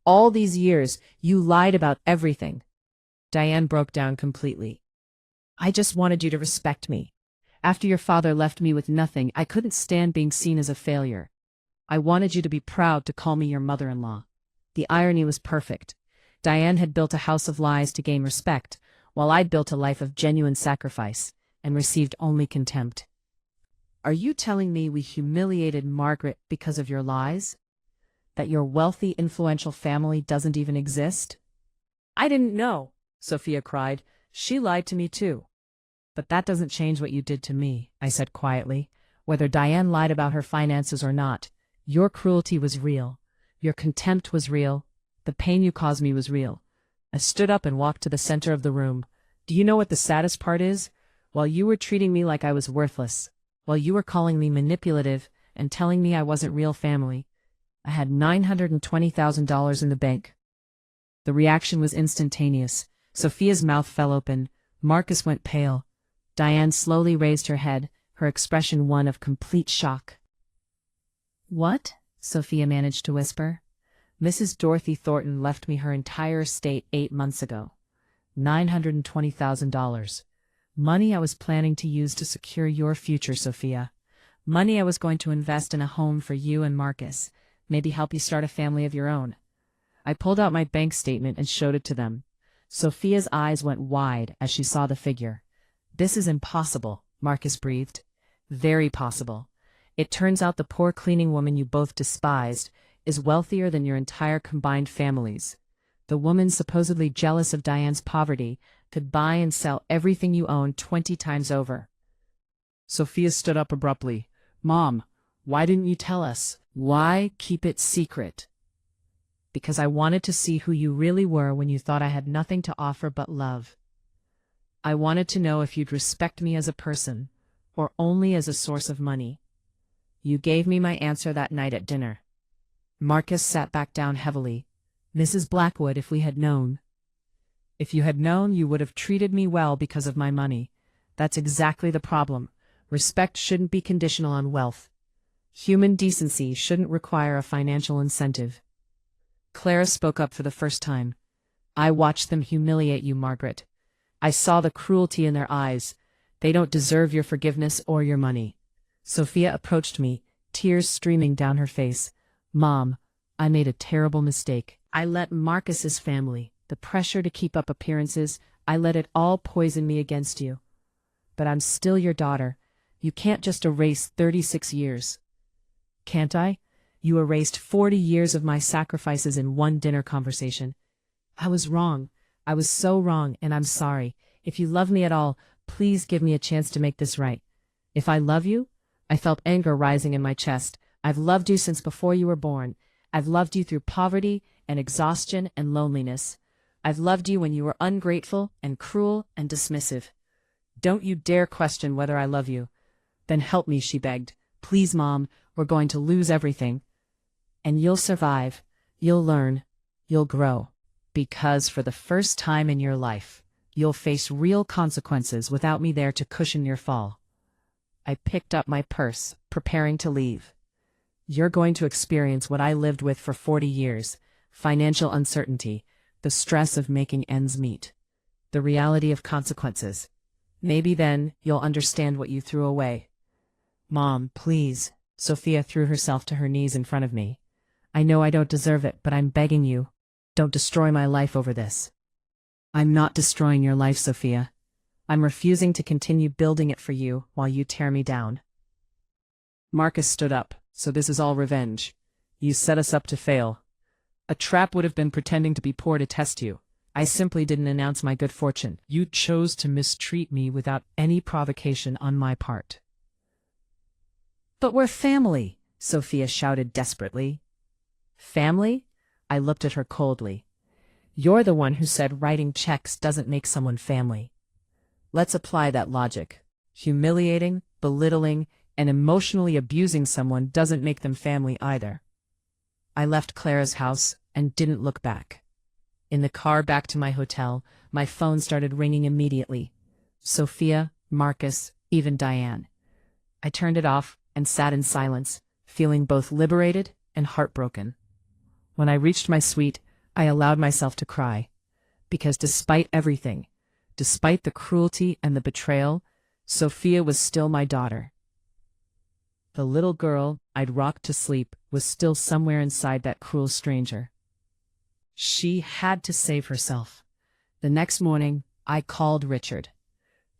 All these years, you lied about everything." Diane broke down completely. "I just wanted you to respect me. After your father left me with nothing, I couldn't stand being seen as a failure. I wanted you to be proud to call me your mother-in-law." The irony was perfect. Diane had built a house of lies to gain respect, while I'd built a life of genuine sacrifice and received only contempt. "Are you telling me we humiliated Margaret because of your lies? That your wealthy, influential family doesn't even exist?" "I didn't know," Sophia cried. "She lied to me too." But that doesn't change what you did to me, I said quietly. Whether Diane lied about her finances or not, your cruelty was real. Your contempt was real. The pain you caused me was real. I stood up and walked to the center of the room. Do you know what the saddest part is? While you were treating me like I was worthless, while you were calling me manipulative and telling me I wasn't real family, I had $920,000 in the bank. The reaction was instantaneous. Sophia's mouth fell open. Marcus went pale. Diane slowly raised her head, her expression one of complete shock. "What?" Sophia managed to whisper. "Mrs. Dorothy Thornton left me her entire estate 8 months ago. $920,000. Money I was planning to use to secure your future, Sophia. Money I was going to invest in a home for you and Marcus, maybe help you start a family of your own." I pulled out my bank statement and showed it to them. Sophia's eyes went wide as she saw the figure. "This is impossible," Marcus breathed. "Very possible. It turns out the poor cleaning woman you both despised is wealthier than your entire combined families. The woman supposedly jealous of Diane's poverty could buy and sell everything you own 20 times over." Sophia stood up abruptly. "Mom, why didn't you tell us? Why keep it secret?" "Because I wanted to see who you really were when you thought I had nothing to offer but love. I wanted to know if you'd respect me as a person, or only as a source of money. You gave me my answer that night at dinner." Marcus sat back down heavily. "Mrs. Blackwood, if we had known." "If you had known, you would have treated me well because of my money. That's exactly the problem. Respect shouldn't be conditional on wealth. Human decency shouldn't require a financial incentive." Clara spoke up for the first time. "I watched them humiliate you, Margaret. I saw the cruelty in their eyes. They don't deserve your forgiveness or your money." Sophia approached me, tears streaming down her face. "Mom, I made a terrible mistake. I let Marcus's family, the pressure to keep up appearances, I let it all poison me against you. But I'm still your daughter. You can't just erase 36 years. Can't I? You erased 40 years of my sacrifices in one dinner conversation. I was wrong. I was so wrong, and I'm sorry. If you love me at all, please give me a chance to make this right. If I love you?" I felt anger rising in my chest. "I've loved you since before you were born. I've loved you through poverty and exhaustion and loneliness. I've loved you when you were ungrateful and cruel and dismissive. Don't you dare question whether I love you." "Then help me," she begged. "Please, Mom, we're going to lose everything. And you'll survive. You'll learn. You'll grow. Because for the first time in your life, you'll face real consequences without me there to cushion your fall." I picked up my purse, preparing to leave. "You're going to experience what I lived with for 40 years, financial uncertainty, the stress of making ends meet, the reality of consequences. Maybe then you'll understand what you threw away." "Mom, please." Sophia threw herself to her knees in front of me. "I know I don't deserve it, but I'm begging you, don't destroy my life over this." "I'm not destroying your life, Sophia. I'm refusing to continue building it for you while you tear me down." Marcus stood up. "So this is all revenge. You set us up to fail. A trap would have been pretending to be poor to test you. I simply didn't announce my good fortune. You chose to mistreat me without any provocation on my part." "But we're family," Sophia shouted desperately. "Family?" I looked at her coldly. "You're the one who said writing checks doesn't make someone family. Let's apply that logic. Humiliating, belittling, and emotionally abusing someone doesn't make them family either." I left Clara's house and didn't look back. In the car back to my hotel, my phone started ringing immediately. Sophia, Marcus, even Diane. I turned it off and sat in silence, feeling both liberated and heartbroken. When I reached my suite, I allowed myself to cry. Because despite everything, despite the cruelty and the betrayal, Sophia was still my daughter. The little girl I'd rocked to sleep was still somewhere inside that cruel stranger. She had to save herself. The next morning, I called Richard.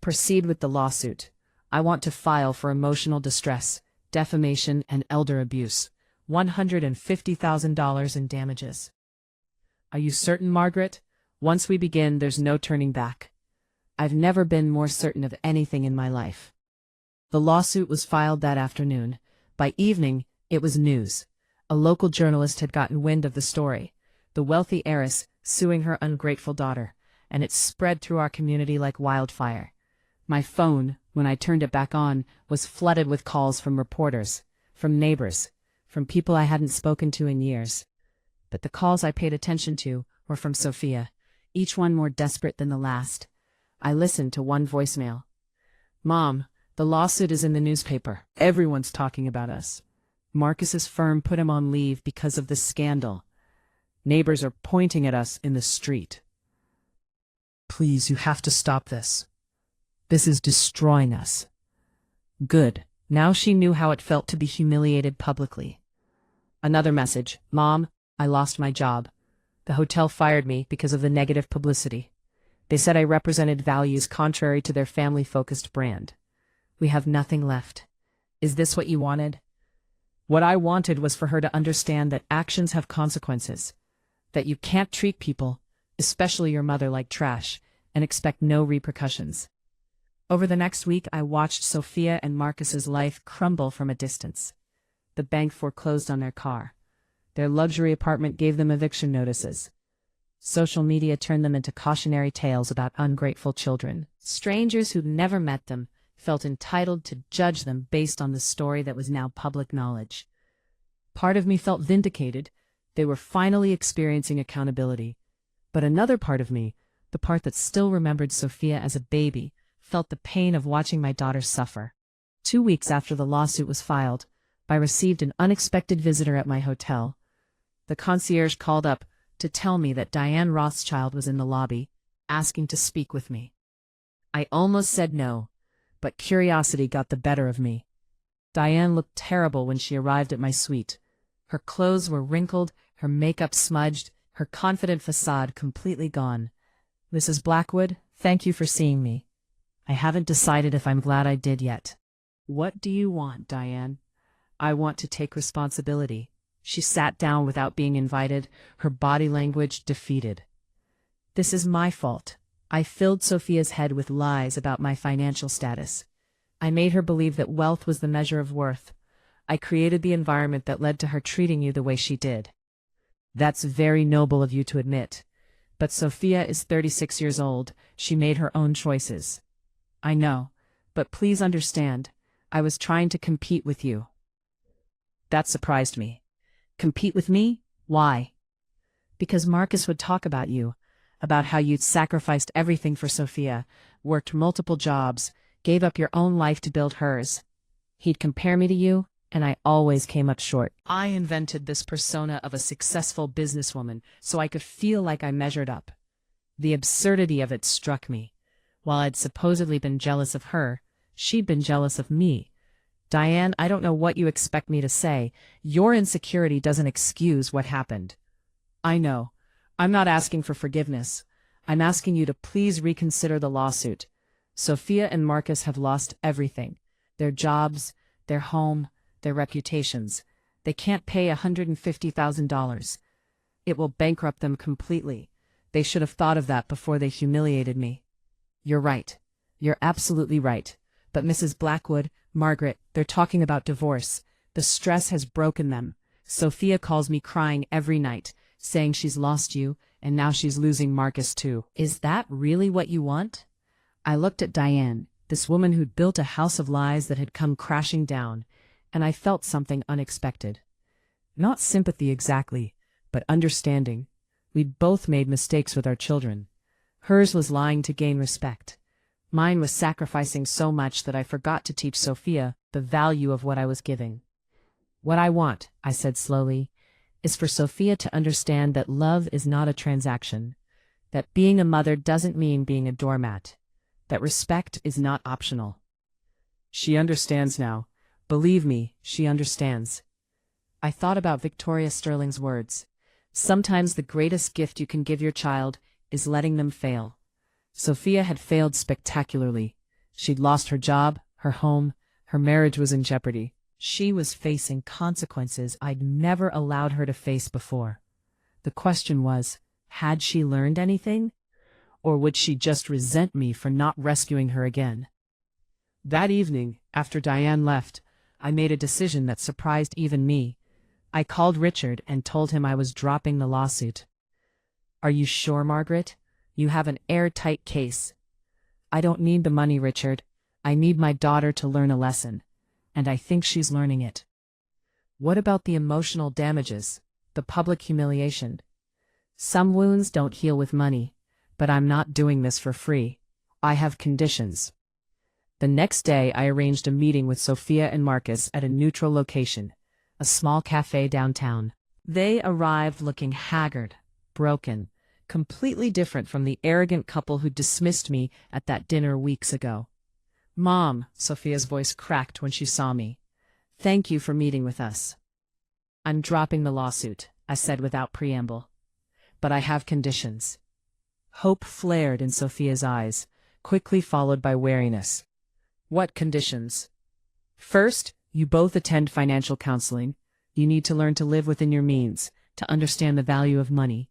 "Proceed with the lawsuit. I want to file for emotional distress, defamation, and elder abuse. $150,000 in damages." "Are you certain, Margaret? Once we begin, there's no turning back." I've never been more certain of anything in my life. The lawsuit was filed that afternoon. By evening, it was news. A local journalist had gotten wind of the story. The wealthy heiress suing her ungrateful daughter, and it spread through our community like wildfire. My phone, when I turned it back on, was flooded with calls from reporters, from neighbors, from people I hadn't spoken to in years. But the calls I paid attention to were from Sophia, each one more desperate than the last. I listened to one voicemail. "Mom, the lawsuit is in the newspaper. Everyone's talking about us. Marcus's firm put him on leave because of this scandal. Neighbors are pointing at us in the street. Please, you have to stop this. This is destroying us." Good. Now she knew how it felt to be humiliated publicly. Another message. "Mom, I lost my job. The hotel fired me because of the negative publicity. They said I represented values contrary to their family-focused brand. We have nothing left. Is this what you wanted?" What I wanted was for her to understand that actions have consequences, that you can't treat people, especially your mother, like trash, and expect no repercussions. Over the next week, I watched Sophia and Marcus's life crumble from a distance. The bank foreclosed on their car. Their luxury apartment gave them eviction notices. Social media turned them into cautionary tales about ungrateful children. Strangers who'd never met them felt entitled to judge them based on the story that was now public knowledge. Part of me felt vindicated. They were finally experiencing accountability. But another part of me, the part that still remembered Sophia as a baby, felt the pain of watching my daughter suffer. 2 weeks after the lawsuit was filed, I received an unexpected visitor at my hotel. The concierge called up to tell me that Diane Rothschild was in the lobby, asking to speak with me. I almost said no, but curiosity got the better of me. Diane looked terrible when she arrived at my suite. Her clothes were wrinkled, her makeup smudged, her confident facade completely gone. "Mrs. Blackwood, thank you for seeing me. I haven't decided if I'm glad I did yet." "What do you want, Diane?" "I want to take responsibility." She sat down without being invited, her body language defeated. "This is my fault. I filled Sophia's head with lies about my financial status. I made her believe that wealth was the measure of worth. I created the environment that led to her treating you the way she did." "That's very noble of you to admit. But Sophia is 36 years old. She made her own choices." "I know, but please understand, I was trying to compete with you." That surprised me. "Compete with me? Why?" "Because Marcus would talk about you, about how you'd sacrificed everything for Sophia, worked multiple jobs, gave up your own life to build hers. He'd compare me to you, and I always came up short. I invented this persona of a successful businesswoman so I could feel like I measured up. The absurdity of it struck me. While I'd supposedly been jealous of her, she'd been jealous of me. Diane, I don't know what you expect me to say. Your insecurity doesn't excuse what happened." "I know. I'm not asking for forgiveness. I'm asking you to please reconsider the lawsuit. Sophia and Marcus have lost everything. Their jobs, their home, their reputations. They can't pay $150,000. It will bankrupt them completely. They should have thought of that before they humiliated me." "You're right. You're absolutely right. But Mrs. Blackwood, Margaret, they're talking about divorce. The stress has broken them. Sophia calls me crying every night, saying she's lost you, and now she's losing Marcus too." "Is that really what you want?" I looked at Diane, this woman who'd built a house of lies that had come crashing down, and I felt something unexpected. Not sympathy exactly, but understanding. We'd both made mistakes with our children. Hers was lying to gain respect. Mine was sacrificing so much that I forgot to teach Sophia the value of what I was giving. "What I want," I said slowly, "is for Sophia to understand that love is not a transaction, that being a mother doesn't mean being a doormat, that respect is not optional." She understands now. Believe me, she understands. I thought about Victoria Sterling's words. Sometimes the greatest gift you can give your child is letting them fail. Sophia had failed spectacularly. She'd lost her job, her home, her marriage was in jeopardy. She was facing consequences I'd never allowed her to face before. The question was, had she learned anything? Or would she just resent me for not rescuing her again? That evening, after Diane left, I made a decision that surprised even me. I called Richard and told him I was dropping the lawsuit. "Are you sure, Margaret? You have an airtight case." "I don't need the money, Richard. I need my daughter to learn a lesson. And I think she's learning it." "What about the emotional damages? The public humiliation?" "Some wounds don't heal with money. But I'm not doing this for free. I have conditions." The next day, I arranged a meeting with Sophia and Marcus at a neutral location, a small cafe downtown. They arrived looking haggard, broken, completely different from the arrogant couple who dismissed me at that dinner weeks ago. "Mom," Sophia's voice cracked when she saw me. "Thank you for meeting with us." "I'm dropping the lawsuit," I said without preamble. "But I have conditions." Hope flared in Sophia's eyes, quickly followed by wariness. "What conditions?" "First, you both attend financial counseling. You need to learn to live within your means, to understand the value of money."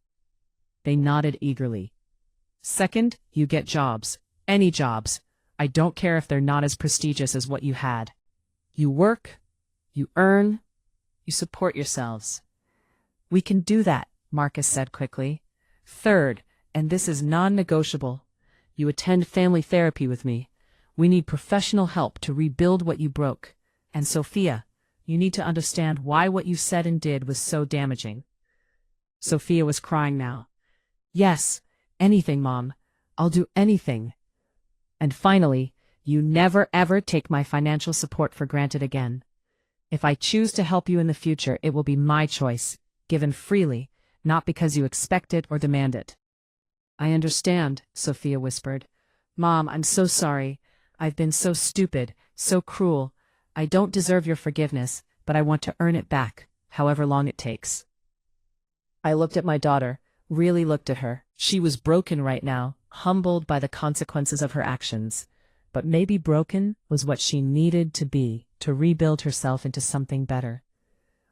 They nodded eagerly. "Second, you get jobs. Any jobs. I don't care if they're not as prestigious as what you had. You work, you earn, you support yourselves." "We can do that," Marcus said quickly. "Third, and this is non-negotiable, you attend family therapy with me. We need professional help to rebuild what you broke. And Sophia, you need to understand why what you said and did was so damaging." Sophia was crying now. "Yes, anything, Mom. I'll do anything." "And finally, you never ever take my financial support for granted again. If I choose to help you in the future, it will be my choice, given freely, not because you expect it or demand it." "I understand," Sophia whispered. "Mom, I'm so sorry. I've been so stupid, so cruel. I don't deserve your forgiveness, but I want to earn it back, however long it takes." I looked at my daughter, really looked at her. She was broken right now, humbled by the consequences of her actions. But maybe broken was what she needed to be to rebuild herself into something better.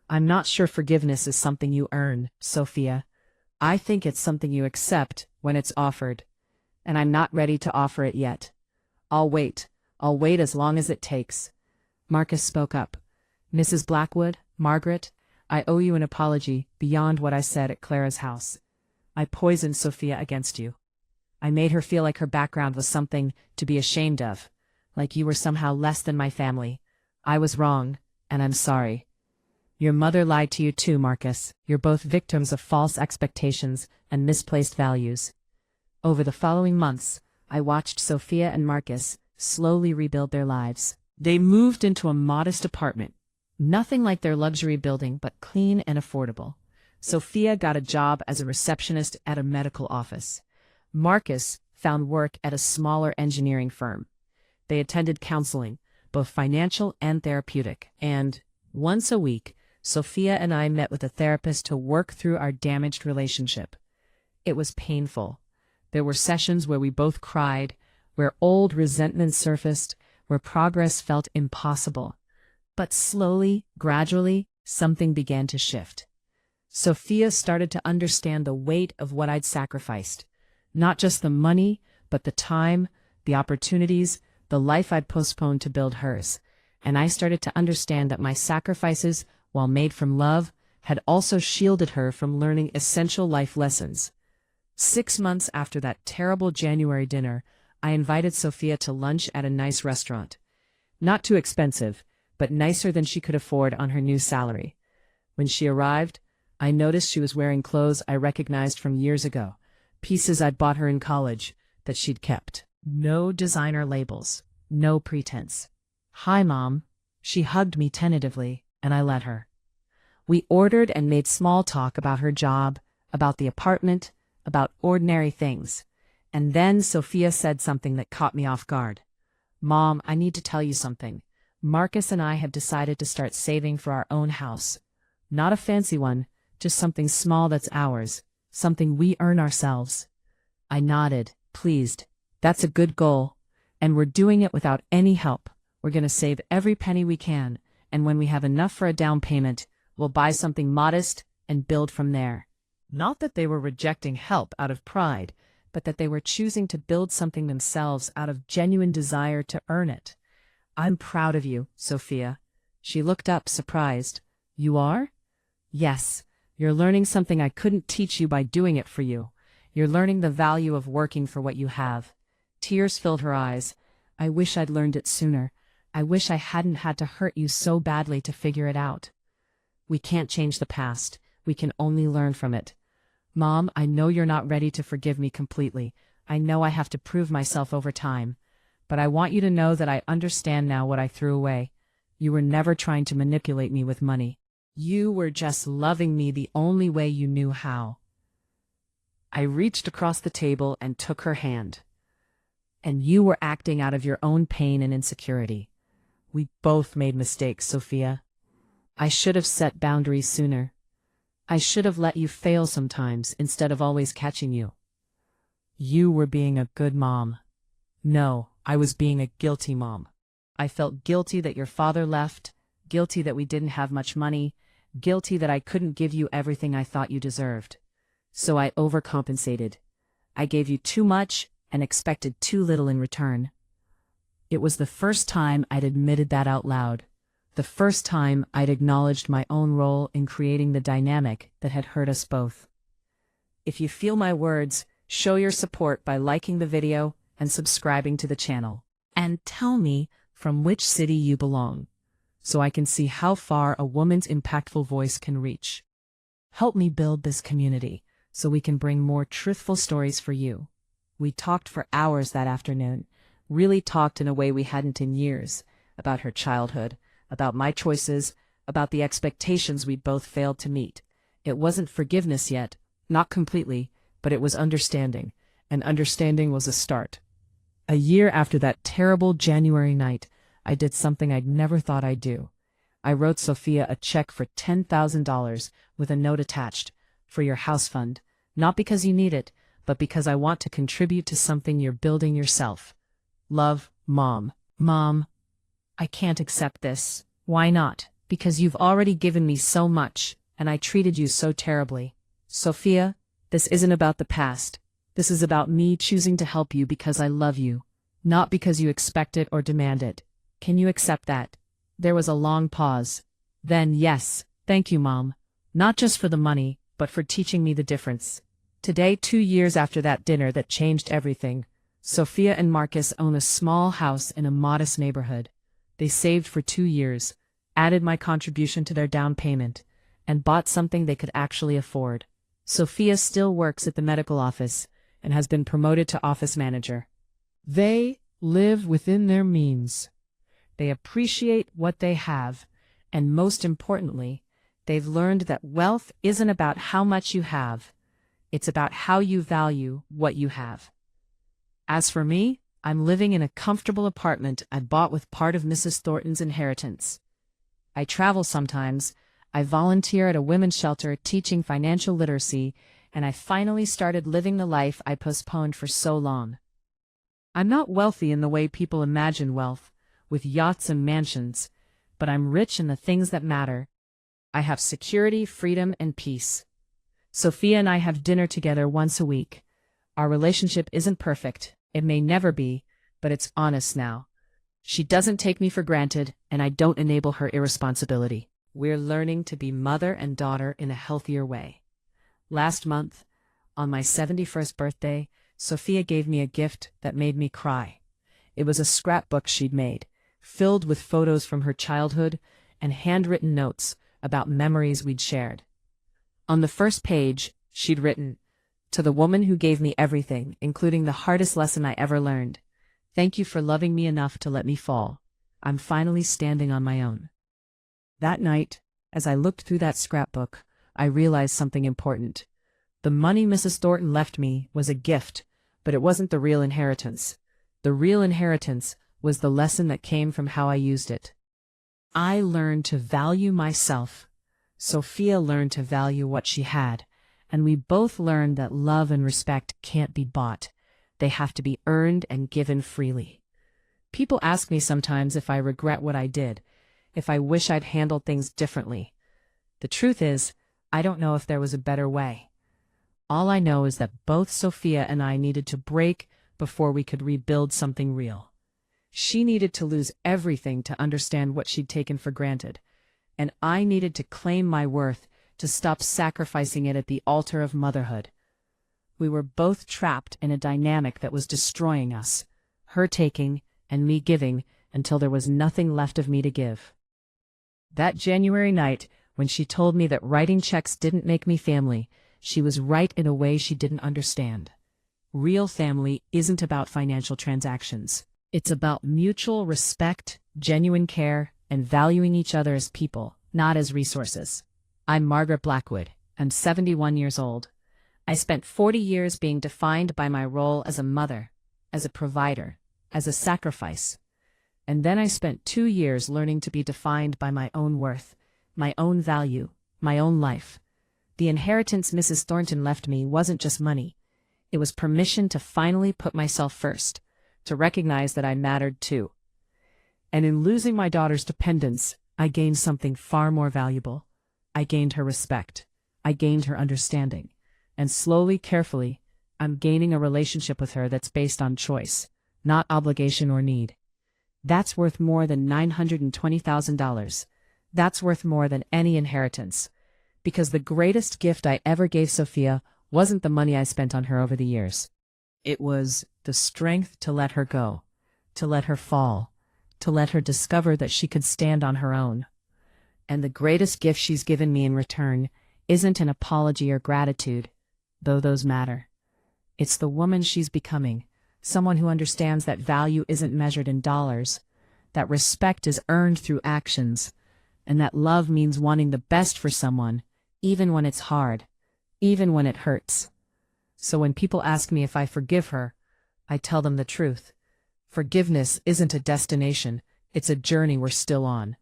"I'm not sure forgiveness is something you earn, Sophia. I think it's something you accept when it's offered. And I'm not ready to offer it yet. I'll wait. I'll wait as long as it takes." Marcus spoke up. "Mrs. Blackwood, Margaret, I owe you an apology beyond what I said at Clara's house. I poisoned Sophia against you. I made her feel like her background was something to be ashamed of, like you were somehow less than my family. I was wrong, and I'm sorry. Your mother lied to you too, Marcus. You're both victims of false expectations and misplaced values." Over the following months, I watched Sophia and Marcus slowly rebuild their lives. They moved into a modest apartment, nothing like their luxury building, but clean and affordable. Sophia got a job as a receptionist at a medical office. Marcus found work at a smaller engineering firm. They attended counseling, both financial and therapeutic, and once a week, Sophia and I met with a therapist to work through our damaged relationship. It was painful. There were sessions where we both cried, where old resentment surfaced, where progress felt impossible. But slowly, gradually, something began to shift. Sophia started to understand the weight of what I'd sacrificed. Not just the money, but the time, the opportunities, the life I'd postponed to build hers. And I started to understand that my sacrifices, while made from love, had also shielded her from learning essential life lessons. 6 months after that terrible January dinner, I invited Sophia to lunch at a nice restaurant. Not too expensive, but nicer than she could afford on her new salary. When she arrived, I noticed she was wearing clothes I recognized from years ago, pieces I'd bought her in college that she'd kept. No designer labels, no pretense. "Hi, Mom." She hugged me tentatively, and I let her. We ordered and made small talk about her job, about the apartment, about ordinary things. And then Sophia said something that caught me off guard. "Mom, I need to tell you something. Marcus and I have decided to start saving for our own house. Not a fancy one, just something small that's ours, something we earn ourselves." I nodded, pleased. "That's a good goal. And we're doing it without any help. We're going to save every penny we can, and when we have enough for a down payment, we'll buy something modest and build from there." Not that they were rejecting help out of pride. but that they were choosing to build something themselves out of genuine desire to earn it. I'm proud of you, Sophia. She looked up, surprised. You are? Yes. You're learning something I couldn't teach you by doing it for you. You're learning the value of working for what you have. Tears filled her eyes. I wish I'd learned it sooner. I wish I hadn't had to hurt you so badly to figure it out. We can't change the past. We can only learn from it. Mom, I know you're not ready to forgive me completely. I know I have to prove myself over time. But I want you to know that I understand now what I threw away. You were never trying to manipulate me with money. You were just loving me the only way you knew how. I reached across the table and took her hand. And you were acting out of your own pain and insecurity. We both made mistakes, Sophia. I should have set boundaries sooner. I should have let you fail sometimes instead of always catching you. You were being a good mom. No, I was being a guilty mom. I felt guilty that your father left, guilty that we didn't have much money, guilty that I couldn't give you everything I thought you deserved. So I overcompensated. I gave you too much and expected too little in return. It was the first time I'd admitted that out loud. The first time I'd acknowledged my own role in creating the dynamic that had hurt us both. If you feel my words, show your support by liking the video and subscribing to the channel. And tell me from which city you belong, so I can see how far a woman's impactful voice can reach. Help me build this community so we can bring more truthful stories for you. We talked for hours that afternoon, really talked in a way we hadn't in years, about her childhood, about my choices, about the expectations we'd both failed to meet. It wasn't forgiveness yet, not completely, but it was understanding, and understanding was a start. A year after that terrible January night, I did something I'd never thought I'd do. I wrote Sophia a check for $10,000 with a note attached, for your house fund, not because you need it, but because I want to contribute to something you're building yourself. Love, Mom. Mom, I can't accept this. Why not? Because you've already given me so much, and I treated you so terribly. Sophia, this isn't about the past. This is about me choosing to help you because I love you, not because you expect it or demand it. Can you accept that? There was a long pause. Then, yes, thank you, Mom. Not just for the money, but for teaching me the difference. Today, 2 years after that dinner that changed everything, Sophia and Marcus own a small house in a modest neighborhood. They saved for 2 years, added my contribution to their down payment, and bought something they could actually afford. Sophia still works at the medical office and has been promoted to office manager. They live within their means. They appreciate what they have, and most importantly, they've learned that wealth isn't about how much you have. It's about how you value what you have. As for me, I'm living in a comfortable apartment I bought with part of Mrs. Thornton's inheritance. I travel sometimes, I volunteer at a women's shelter teaching financial literacy, and I finally started living the life I postponed for so long. I'm not wealthy in the way people imagine wealth, with yachts and mansions, but I'm rich in the things that matter. I have security, freedom, and peace. Sophia and I have dinner together once a week. Our relationship isn't perfect. It may never be, but it's honest now. She doesn't take me for granted, and I don't enable her irresponsibility. We're learning to be mother and daughter in a healthier way. Last month, on my 71st birthday, Sophia gave me a gift that made me cry. It was a scrapbook she'd made, filled with photos from her childhood and handwritten notes about memories we'd shared. On the first page, she'd written, "To the woman who gave me everything, including the hardest lesson I ever learned. Thank you for loving me enough to let me fall. I'm finally standing on my own." That night, as I looked through that scrapbook, I realized something important. The money Mrs. Thornton left me was a gift, but it wasn't the real inheritance. The real inheritance was the lesson that came from how I used it. I learned to value myself. Sophia learned to value what she had, and we both learned that love and respect can't be bought. They have to be earned and given freely. People ask me sometimes if I regret what I did, if I wish I'd handled things differently. The truth is, I don't know if there was a better way. All I know is that both Sophia and I needed to break before we could rebuild something real. She needed to lose everything to understand what she'd taken for granted, and I needed to claim my worth to stop sacrificing it at the altar of motherhood. We were both trapped in a dynamic that was destroying us, her taking and me giving until there was nothing left of me to give. That January night, when she told me that writing checks didn't make me family, she was right in a way she didn't understand. Real family isn't about financial transactions. It's about mutual respect, genuine care, and valuing each other as people, not as resources. I'm Margaret Blackwood. I'm 71 years old. I spent 40 years being defined by my role as a mother, as a provider, as a sacrifice. And then I spent 2 years learning to be defined by my own worth, my own value, my own life. The inheritance Mrs. Thornton left me wasn't just money. It was permission to finally put myself first, to recognize that I mattered too. And in losing my daughter's dependence, I gained something far more valuable. I gained her respect. I gained her understanding. And slowly, carefully, I'm gaining a relationship with her that's based on choice, not obligation or need. That's worth more than $920,000. That's worth more than any inheritance. Because the greatest gift I ever gave Sophia wasn't the money I spent on her over the years. It was the strength to let her go, to let her fall, to let her discover that she could stand on her own. And the greatest gift she's given me in return isn't an apology or gratitude, though those matter. It's the woman she's becoming, someone who understands that value isn't measured in dollars, that respect is earned through actions, and that love means wanting the best for someone, even when it's hard, even when it hurts. So when people ask me if I forgive her, I tell them the truth. Forgiveness isn't a destination, it's a journey we're still on.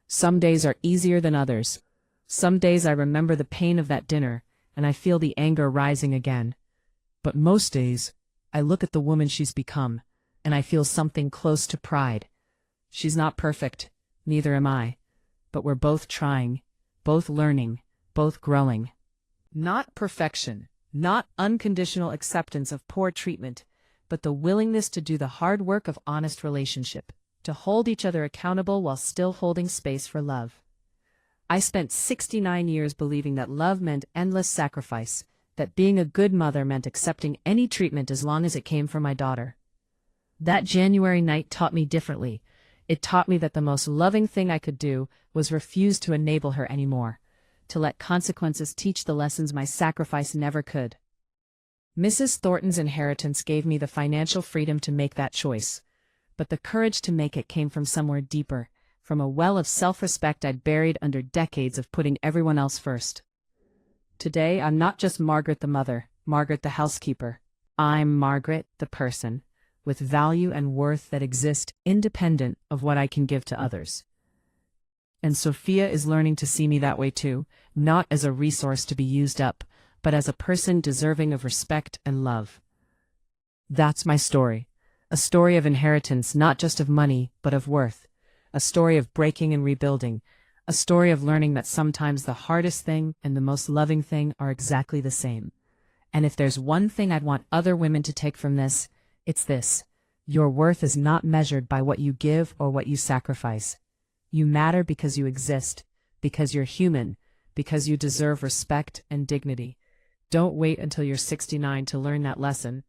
Some days are easier than others. Some days I remember the pain of that dinner, and I feel the anger rising again. But most days, I look at the woman she's become, and I feel something close to pride. She's not perfect, neither am I. But we're both trying, both learning, both growing. Not perfection, not unconditional acceptance of poor treatment, but the willingness to do the hard work of honest relationship, to hold each other accountable while still holding space for love. I spent 69 years believing that love meant endless sacrifice, that being a good mother meant accepting any treatment as long as it came from my daughter. That January night taught me differently. It taught me that the most loving thing I could do was refuse to enable her anymore, to let consequences teach the lessons my sacrifice never could. Mrs. Thornton's inheritance gave me the financial freedom to make that choice, but the courage to make it came from somewhere deeper, from a well of self-respect I'd buried under decades of putting everyone else first. Today, I'm not just Margaret the mother, Margaret the housekeeper. I'm Margaret the person, with value and worth that exist independent of what I can give to others. And Sophia is learning to see me that way too, not as a resource to be used up, but as a person deserving of respect and love. That's my story. A story of inheritance, not just of money, but of worth. A story of breaking and rebuilding. A story of learning that sometimes the hardest thing and the most loving thing are exactly the same. And if there's one thing I'd want other women to take from this, it's this. Your worth is not measured by what you give or what you sacrifice. You matter because you exist, because you're human, because you deserve respect and dignity. Don't wait until you're 69 to learn that lesson.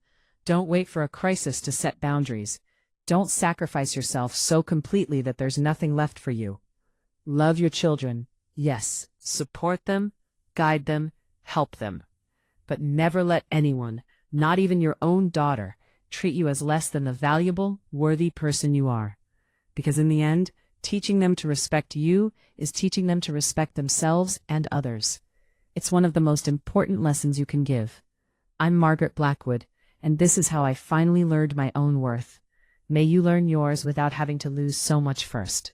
Don't wait for a crisis to set boundaries. Don't sacrifice yourself so completely that there's nothing left for you. Love your children, yes. Support them, guide them, help them. But never let anyone, not even your own daughter, treat you as less than the valuable, worthy person you are. Because in the end, teaching them to respect you is teaching them to respect themselves and others. It's one of the most important lessons you can give. I'm Margaret Blackwood, and this is how I finally learned my own worth. May you learn yours without having to lose so much first.